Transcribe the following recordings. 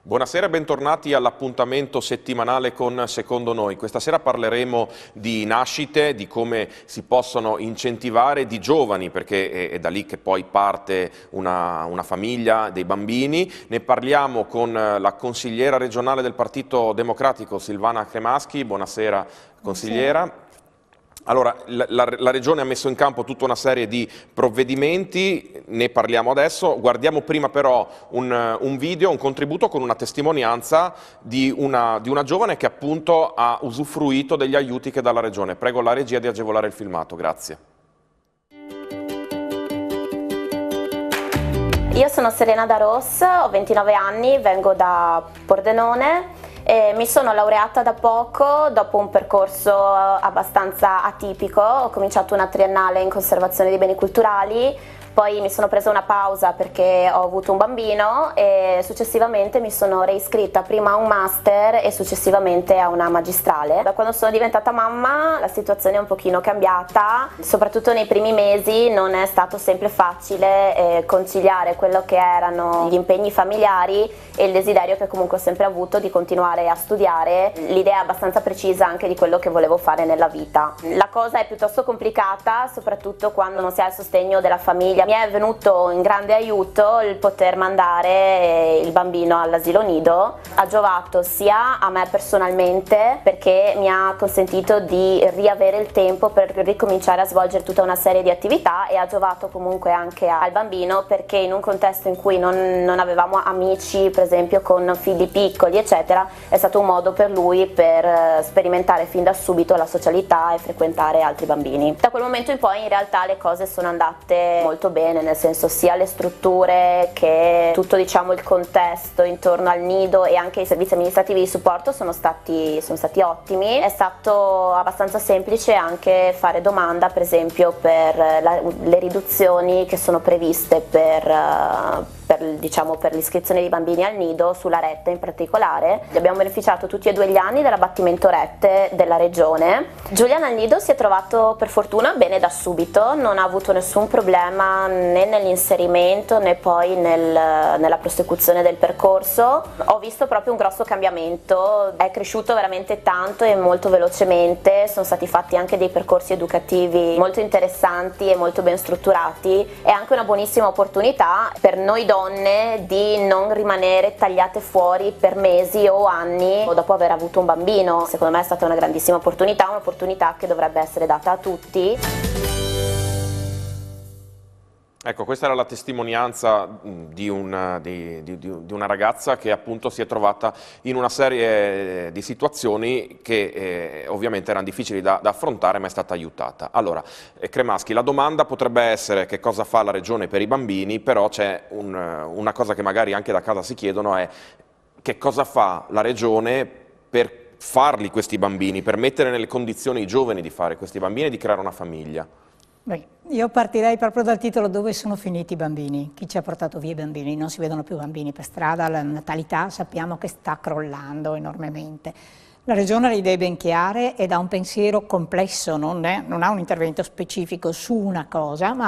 Buonasera e bentornati all'appuntamento settimanale con Secondo Noi. Questa sera parleremo di nascite, di come si possono incentivare di giovani, perché è da lì che poi parte una famiglia, dei bambini. Ne parliamo con la consigliera regionale del Partito Democratico, Silvana Cremaschi. Buonasera, consigliera. Buonasera. Allora, la Regione ha messo in campo tutta una serie di provvedimenti, ne parliamo adesso. Guardiamo prima però un video, un contributo con una testimonianza di una giovane che appunto ha usufruito degli aiuti che dà la Regione. Prego la regia di agevolare il filmato, grazie. Io sono Serena Daros, ho 29 anni, vengo da Pordenone. Mi sono laureata da poco, dopo un percorso abbastanza atipico. Ho cominciato una triennale in conservazione dei beni culturali, poi mi sono presa una pausa perché ho avuto un bambino e successivamente mi sono reiscritta prima a un master e successivamente a una magistrale. Da quando sono diventata mamma la situazione è un pochino cambiata, soprattutto nei primi mesi non è stato sempre facile conciliare quello che erano gli impegni familiari e il desiderio che comunque ho sempre avuto di continuare a studiare, l'idea abbastanza precisa anche di quello che volevo fare nella vita. La cosa è piuttosto complicata, soprattutto quando non si ha il sostegno della famiglia. Mi è venuto in grande aiuto il poter mandare il bambino all'asilo nido. Ha giovato sia a me personalmente, perché mi ha consentito di riavere il tempo per ricominciare a svolgere tutta una serie di attività, e ha giovato comunque anche al bambino, perché in un contesto in cui non avevamo amici, per esempio con figli piccoli eccetera, è stato un modo per lui per sperimentare fin da subito la socialità e frequentare altri bambini. Da quel momento in poi in realtà le cose sono andate molto bene, nel senso sia le strutture che tutto, diciamo, il contesto intorno al nido e anche i servizi amministrativi di supporto sono stati ottimi. È stato abbastanza semplice anche fare domanda, per esempio, per le riduzioni che sono previste per l'iscrizione dei bambini al nido, sulla rette in particolare. Abbiamo beneficiato tutti e due gli anni dell'abbattimento rette della regione. Giuliano al nido si è trovato per fortuna bene da subito, non ha avuto nessun problema né nell'inserimento né poi nella prosecuzione del percorso. Ho visto proprio un grosso cambiamento, è cresciuto veramente tanto e molto velocemente, sono stati fatti anche dei percorsi educativi molto interessanti e molto ben strutturati. È anche una buonissima opportunità per noi donne di non rimanere tagliate fuori per mesi o anni dopo aver avuto un bambino. Secondo me è stata una grandissima opportunità, un'opportunità che dovrebbe essere data a tutti. Ecco, questa era la testimonianza di una ragazza che appunto si è trovata in una serie di situazioni che ovviamente erano difficili da affrontare, ma è stata aiutata. Allora, Cremaschi, la domanda potrebbe essere che cosa fa la Regione per i bambini, però c'è una cosa che magari anche da casa si chiedono, è che cosa fa la Regione per farli questi bambini, per mettere nelle condizioni i giovani di fare questi bambini e di creare una famiglia. Beh, io partirei proprio dal titolo: dove sono finiti i bambini? Chi ci ha portato via i bambini? Non si vedono più bambini per strada, la natalità sappiamo che sta crollando enormemente. La Regione ha le idee ben chiare ed ha un pensiero complesso, non ha un intervento specifico su una cosa, ma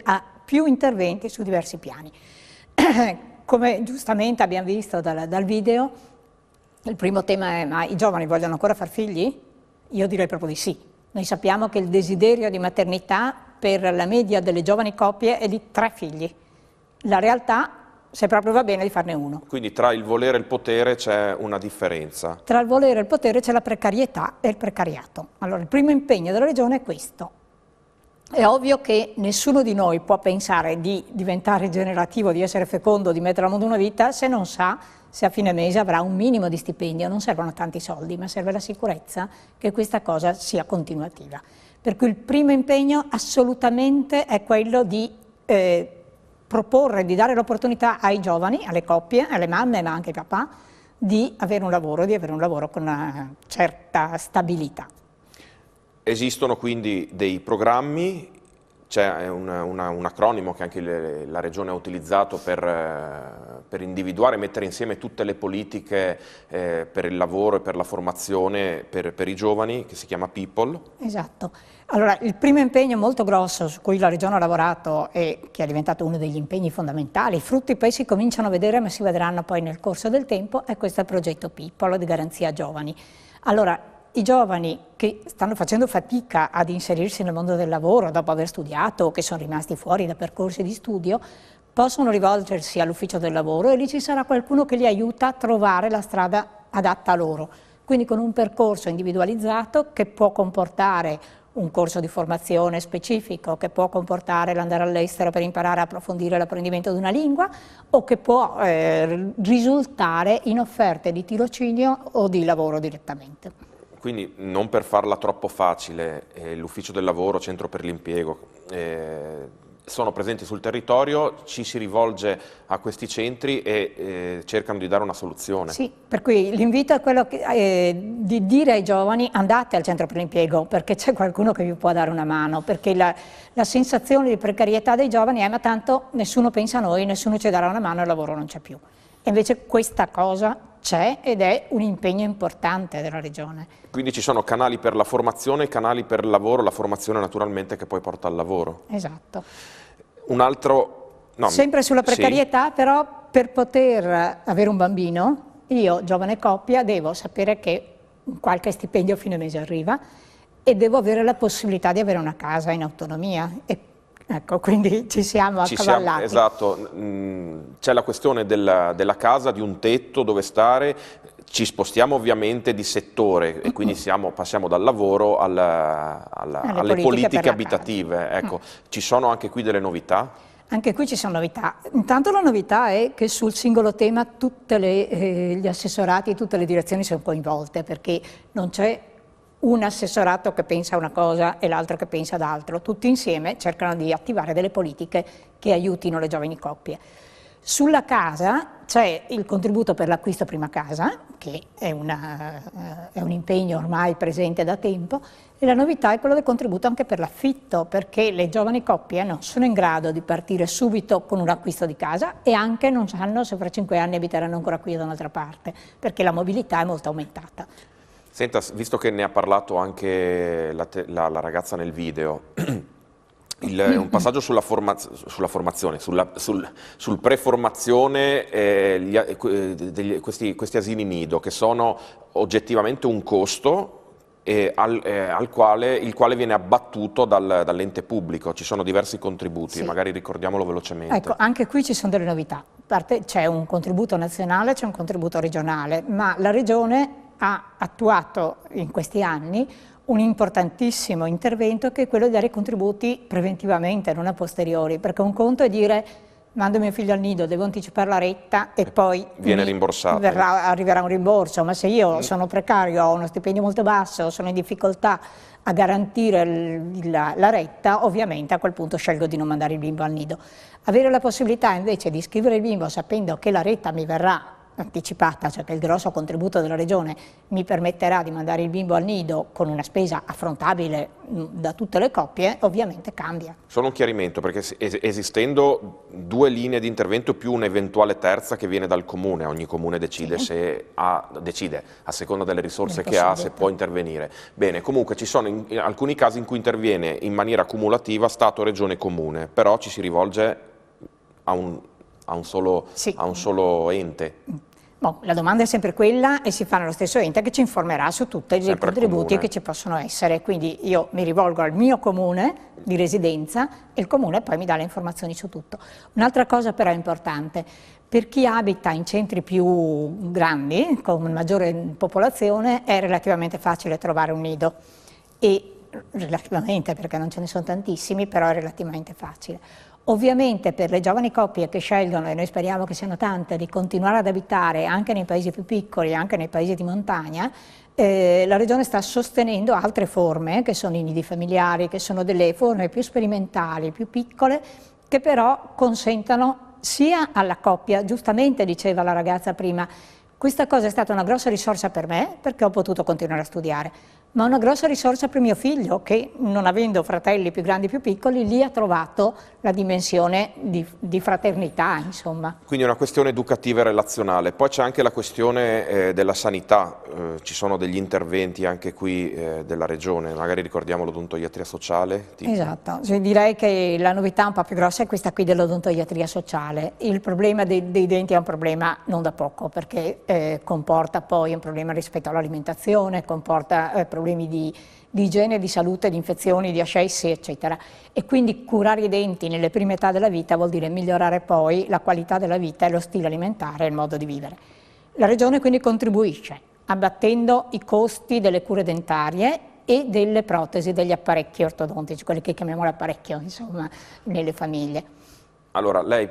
ha più interventi su diversi piani. Come giustamente abbiamo visto dal video, il primo tema è: ma i giovani vogliono ancora far figli? Io direi proprio di sì. Noi sappiamo che il desiderio di maternità per la media delle giovani coppie è di 3 figli. La realtà, se proprio va bene, di farne 1. Quindi tra il volere e il potere c'è una differenza. Tra il volere e il potere c'è la precarietà e il precariato. Allora, il primo impegno della Regione è questo. È ovvio che nessuno di noi può pensare di diventare generativo, di essere fecondo, di mettere al mondo una vita, se non sa se a fine mese avrà un minimo di stipendio. Non servono tanti soldi, ma serve la sicurezza che questa cosa sia continuativa. Per cui il primo impegno assolutamente è quello di proporre, di dare l'opportunità ai giovani, alle coppie, alle mamme, ma anche ai papà, di avere un lavoro con una certa stabilità. Esistono quindi dei programmi C'è un acronimo che anche la Regione ha utilizzato per individuare e mettere insieme tutte le politiche per il lavoro e per la formazione per i giovani, che si chiama People. Esatto. Allora, il primo impegno molto grosso su cui la Regione ha lavorato e che è diventato uno degli impegni fondamentali, i frutti poi si cominciano a vedere ma si vedranno poi nel corso del tempo, è questo progetto People di garanzia giovani. Allora, i giovani che stanno facendo fatica ad inserirsi nel mondo del lavoro dopo aver studiato o che sono rimasti fuori da percorsi di studio possono rivolgersi all'ufficio del lavoro e lì ci sarà qualcuno che li aiuta a trovare la strada adatta a loro, quindi con un percorso individualizzato che può comportare un corso di formazione specifico, che può comportare l'andare all'estero per imparare a approfondire l'apprendimento di una lingua o che può risultare in offerte di tirocinio o di lavoro direttamente. Quindi non per farla troppo facile, l'ufficio del lavoro, centro per l'impiego, sono presenti sul territorio, ci si rivolge a questi centri e cercano di dare una soluzione. Sì, per cui l'invito è quello di dire ai giovani andate al centro per l'impiego perché c'è qualcuno che vi può dare una mano, perché la sensazione di precarietà dei giovani è ma tanto nessuno pensa a noi, nessuno ci darà una mano e il lavoro non c'è più. E invece questa cosa c'è ed è un impegno importante della Regione. Quindi ci sono canali per la formazione, canali per il lavoro, la formazione naturalmente che poi porta al lavoro. Esatto. Un altro... No, sempre sulla precarietà, sì. Però per poter avere un bambino, io, giovane coppia, devo sapere che qualche stipendio a fine mese arriva e devo avere la possibilità di avere una casa in autonomia. Ecco, quindi ci siamo accavallati. Esatto, c'è la questione della casa, di un tetto dove stare, ci spostiamo ovviamente di settore e quindi passiamo dal lavoro alle politiche abitative. Ecco, ci sono anche qui delle novità? Anche qui ci sono novità. Intanto la novità è che sul singolo tema tutti gli assessorati, tutte le direzioni sono coinvolte perché non c'è un assessorato che pensa una cosa e l'altro che pensa ad altro, tutti insieme cercano di attivare delle politiche che aiutino le giovani coppie. Sulla casa c'è il contributo per l'acquisto prima casa, che è un impegno ormai presente da tempo, e la novità è quello del contributo anche per l'affitto, perché le giovani coppie non sono in grado di partire subito con un acquisto di casa e anche non sanno se fra 5 anni abiteranno ancora qui o da un'altra parte, perché la mobilità è molto aumentata. Senta, visto che ne ha parlato anche la ragazza nel video, un passaggio sulla formazione, sul preformazione, questi asili nido, che sono oggettivamente un costo il quale viene abbattuto dall'ente pubblico. Ci sono diversi contributi, sì. Magari ricordiamolo velocemente. Ecco, anche qui ci sono delle novità. A parte c'è un contributo nazionale, c'è un contributo regionale, ma la Regione ha attuato in questi anni un importantissimo intervento che è quello di dare contributi preventivamente, non a posteriori, perché un conto è dire mando mio figlio al nido, devo anticipare la retta e poi viene rimborsato. Arriverà un rimborso, ma se io sono precario, ho uno stipendio molto basso, sono in difficoltà a garantire la retta, ovviamente a quel punto scelgo di non mandare il bimbo al nido. Avere la possibilità invece di iscrivere il bimbo sapendo che la retta mi verrà anticipata, cioè che il grosso contributo della Regione mi permetterà di mandare il bimbo al nido con una spesa affrontabile da tutte le coppie, ovviamente cambia. Solo un chiarimento, perché esistendo 2 linee di intervento più un'eventuale terza che viene dal comune, ogni comune decide, sì. Decide a seconda delle risorse che ha se può intervenire. Bene, comunque ci sono alcuni casi in cui interviene in maniera cumulativa Stato, Regione, Comune, però ci si rivolge a un solo ente. La domanda è sempre quella e si fa nello stesso ente che ci informerà su tutti i contributi che ci possono essere. Quindi io mi rivolgo al mio comune di residenza e il comune poi mi dà le informazioni su tutto. Un'altra cosa però importante, per chi abita in centri più grandi, con maggiore popolazione, è relativamente facile trovare un nido. E relativamente, perché non ce ne sono tantissimi, però è relativamente facile. Ovviamente per le giovani coppie che scelgono, e noi speriamo che siano tante, di continuare ad abitare anche nei paesi più piccoli, anche nei paesi di montagna, la Regione sta sostenendo altre forme, che sono i nidi familiari, che sono delle forme più sperimentali, più piccole, che però consentono sia alla coppia, giustamente diceva la ragazza prima, questa cosa è stata una grossa risorsa per me perché ho potuto continuare a studiare, ma una grossa risorsa per mio figlio che, non avendo fratelli più grandi e più piccoli, lì ha trovato la dimensione di fraternità, insomma. Quindi è una questione educativa e relazionale. Poi c'è anche la questione della sanità, ci sono degli interventi anche qui della Regione, magari ricordiamo l'odontoiatria sociale. Tipo. Esatto, cioè, direi che la novità un po' più grossa è questa qui dell'odontoiatria sociale. Il problema dei denti è un problema non da poco, perché comporta poi un problema rispetto all'alimentazione, comporta problemi di igiene, di salute, di infezioni, di ascessi, eccetera. E quindi curare i denti nelle prime età della vita vuol dire migliorare poi la qualità della vita e lo stile alimentare e il modo di vivere. La Regione quindi contribuisce abbattendo i costi delle cure dentarie e delle protesi, degli apparecchi ortodontici, quelli che chiamiamo l'apparecchio, insomma, nelle famiglie. Allora, lei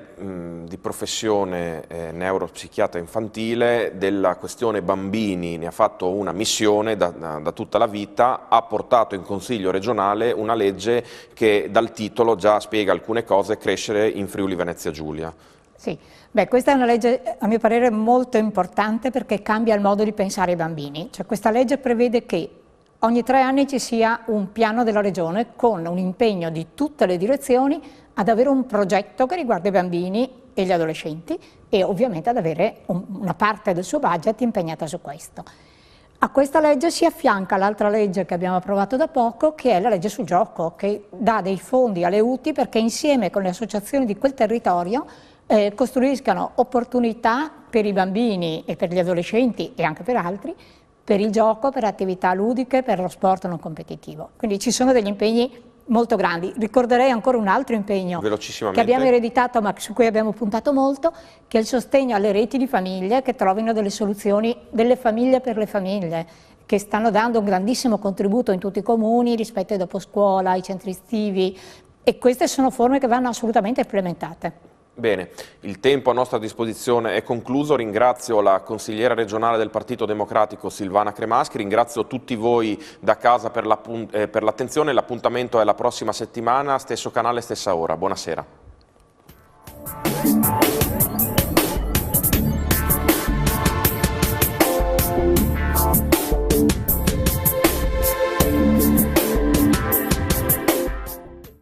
di professione neuropsichiatra infantile, della questione bambini ne ha fatto una missione da tutta la vita, ha portato in Consiglio regionale una legge che dal titolo già spiega alcune cose, Crescere in Friuli Venezia Giulia. Sì, beh, questa è una legge a mio parere molto importante perché cambia il modo di pensare ai bambini. Cioè, questa legge prevede che ogni 3 anni ci sia un piano della Regione con un impegno di tutte le direzioni ad avere un progetto che riguarda i bambini e gli adolescenti e ovviamente ad avere una parte del suo budget impegnata su questo. A questa legge si affianca l'altra legge che abbiamo approvato da poco, che è la legge sul gioco, che dà dei fondi alle UTI perché insieme con le associazioni di quel territorio costruiscano opportunità per i bambini e per gli adolescenti e anche per altri, per il gioco, per attività ludiche, per lo sport non competitivo. Quindi ci sono degli impegni molto grandi. Ricorderei ancora un altro impegno che abbiamo ereditato ma su cui abbiamo puntato molto, che è il sostegno alle reti di famiglie che trovino delle soluzioni, delle famiglie per le famiglie, che stanno dando un grandissimo contributo in tutti i comuni rispetto ai doposcuola, ai centri estivi, e queste sono forme che vanno assolutamente implementate. Bene, il tempo a nostra disposizione è concluso, ringrazio la consigliera regionale del Partito Democratico Silvana Cremaschi, ringrazio tutti voi da casa per l'attenzione, l'appuntamento è la prossima settimana, stesso canale, stessa ora, buonasera.